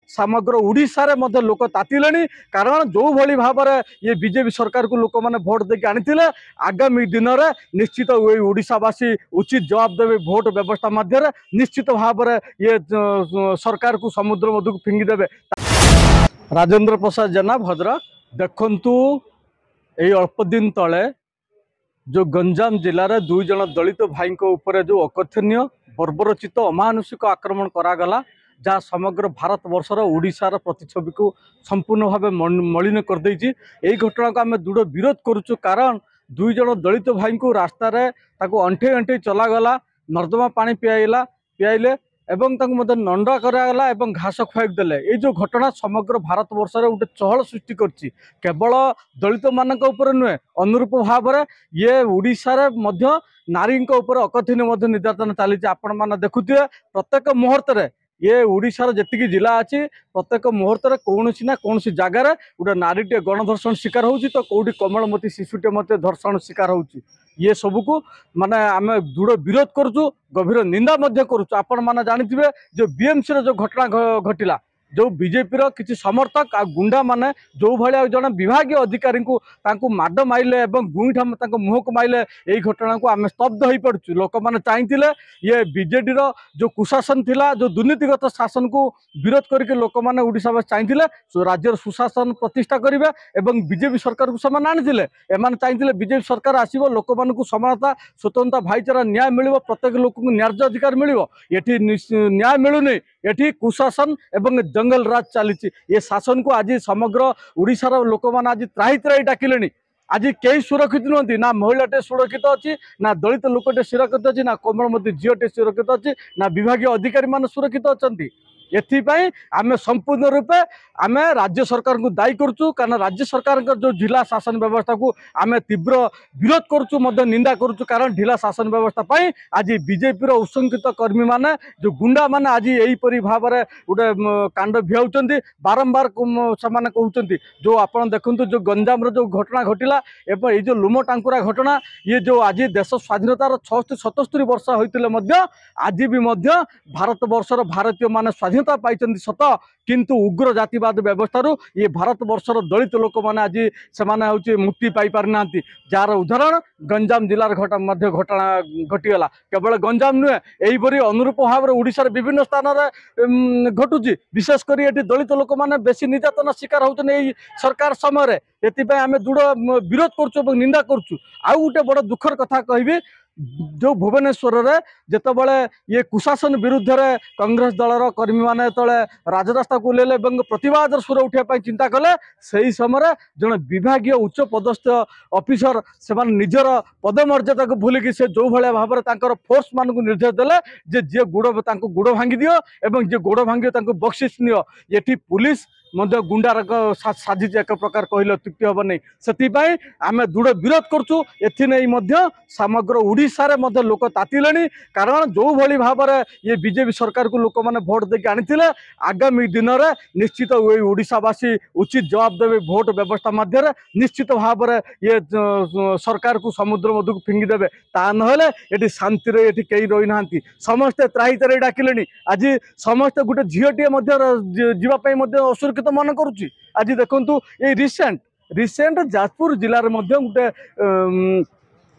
समग्र ओडिशा रे मध्य लोक तातिले कारण जो भली भाव ये बीजेपी सरकार को लोक मैंने भोट देके आनी आगामी दिन में निश्चित ओडिशावासी उचित जवाब देवे भोट व्यवस्था मध्य निश्चित भाव ये सरकार को समुद्र मध्य को फिंगी देवे। राजेंद्र प्रसाद जेना भद्रक देखंतु यही अल्प दिन तले जो गंजाम जिले में 2 जन दलित भाई ऊपर जो अकथनीय बर्बरचित अमानुषिक आक्रमण करागला जहाँ समग्र भारत वर्षर ओडिशार प्रतिच्छवि को संपूर्ण भाव मलिन कर देछि। एही घटना को आम दृढ़ विरोध करुचु कारण 2 जन दलित भाई को रास्तार अंठे अंठे चलागला नर्दमा पानी पियाइले एवं नंडा करागला एवं घास खुआई देले। ये जो घटना समग्र भारत वर्ष में गोटे चहल सृष्टि करछि केवल दलित मानक ऊपर नुहे अनुरूप भाव में ये ओडिशा मध्य नारी अकथनीय निर्यातन चली आपण मैंने देखुए प्रत्येक मुहूर्त ये ओडिशार जेतिकी जिला अच्छी प्रत्येक मुहूर्त कौन ना कौन जगार गोटे नारीटे गणधर्षण शिकार होती तो कौटी कमलमती शिशुटे मत धर्षण शिकार होती। ये सबको माने आम दृढ़ विरोध करुचु गभीर निंदा करुचु। आपण मैंने जानिथिबे जो बीएमसी जो घटना घटिला जो बीजेपी किसी समर्थक आ गुंडा माने जो भाया जन विभाग अधिकारी को माड माइले गुईठा मुह को माइले यही घटना को आम स्तब्ध हो पड़ू। लोक मैंने चाहिए ये बीजेडी जो कुशासन थिला जो दुर्नीतिगत शासन को विरोध करके लोक मैंने ओडिशा चाहिए राज्य सुशासन प्रतिष्ठा करेंगे एवं बीजेपी सरकार को से आनी एम चाहिए बीजेपी सरकार आसो लोक मान समानता स्वतंत्रता भाईचारा न्याय मिल प्रत्येक लोक को न्याय्य अधिकार मिल न्याय मिलूनी ये कुशासन एवं जंगल राज चली ये शासन को आज समग्र ओडिशार लोक मैंने आज त्राही त्राही डाकिले। आज कई सुरक्षित नुहति ना महिलाटे सुरक्षित अच्छी ना दलित लोकटे सुरक्षित अच्छी ना कोमलमती झीटे सुरक्षित अच्छी ना विभाग अधिकारी मान सुरक्षित अच्छा। एथिपाई आमे संपूर्ण रूपे आमे राज्य सरकार को दायी करुचु कारण राज्य सरकार जो ढिला शासन व्यवस्था को आमे तीव्र विरोध करुचु निंदा करुचु कारण ढिला शासन व्यवस्था पाई आज बीजेपी उशंकित कर्मी माने जो गुंडा माने आज यहीपरी भाव में गोटे कांड भिआउचंती बारंबार से कहते जो आपण देखंतु जो गंजाम जो घटना घटिला एवं ये जो लुम टांकुरा घटना ये जो आज देश स्वाधीनतार 76-77 वर्ष होते आज भी भारत वर्षर भारतीय माने स्वाधीनता पाई सत किंतु उग्र जातिवाद व्यवस्था ये भारत वर्षर दलित लोक मैंने आज से मुक्ति पाई पारिना जार उदाहरण गंजाम जिलार घटना घटीगला। केवल गंजाम नुहे यहीपरी अनुरूप भाव में ओडिशार विभिन्न स्थान में घटुची विशेषकर ये दलित लोक मैंने बेसी निर्यातन शिकार होती सरकार समय एपाई आम दृढ़ विरोध करुचु निंदा करुचु। आउ गोटे बड़ दुखर कथा कहबी जो भुवनेश्वर रे जितेबाला ये कुशासन विरुद्ध रे कांग्रेस दलर कर्मी मैंने जो राजरास्ता को ले प्रतिवाद स्वर उठाई चिंता कले से समय जन विभाग उच्च पदस्थ ऑफिसर से निजर पदमर्यादा को भूलिकी से जो भाया भाव में फोर्स मान को निर्देश देले जे जे गोड़ भांगी दियो एवं जे गोड़ भांगी बख्शिश नियो। ये पुलिस गुंडार साजिश एक प्रकार कहले अत्युक्ति हम नहीं से आम दृढ़ विरोध करुचु। एथि समग्र ओडिशा रे मध्य लोक तातिले कारण जो भली भाव में ये बीजेपी सरकार को लोक मैंने भोट देके आनी आगामी दिन में निश्चित ओडिशावासी उचित जवाब देवे भोट व्यवस्था मध्य निश्चित भाव में ये सरकार को समुद्र मध्य को फिंगी देवे ता ये शांति ये कई रही ना समस्ते त्राही त्राही डाकिले। आज समस्ते गोटे झीटे जावाई असुरक्षित मन करुच्ची। आज देखंतु ये रिसेंट जाजपुर जिले में गोटे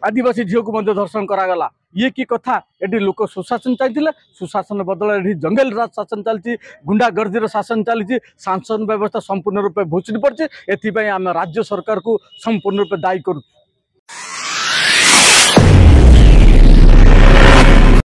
आदिवासी झील को धर्षण करागला। ये की कथा ये लोक सुशासन चाहिए सुशासन बदल ये जंगल राज शासन चलती गुंडागर्दीर शासन चली शासन व्यवस्था संपूर्ण रूपे भूषुड़ी पड़ी। एथिपाई आम राज्य सरकार को संपूर्ण रूपे दायी करूँ।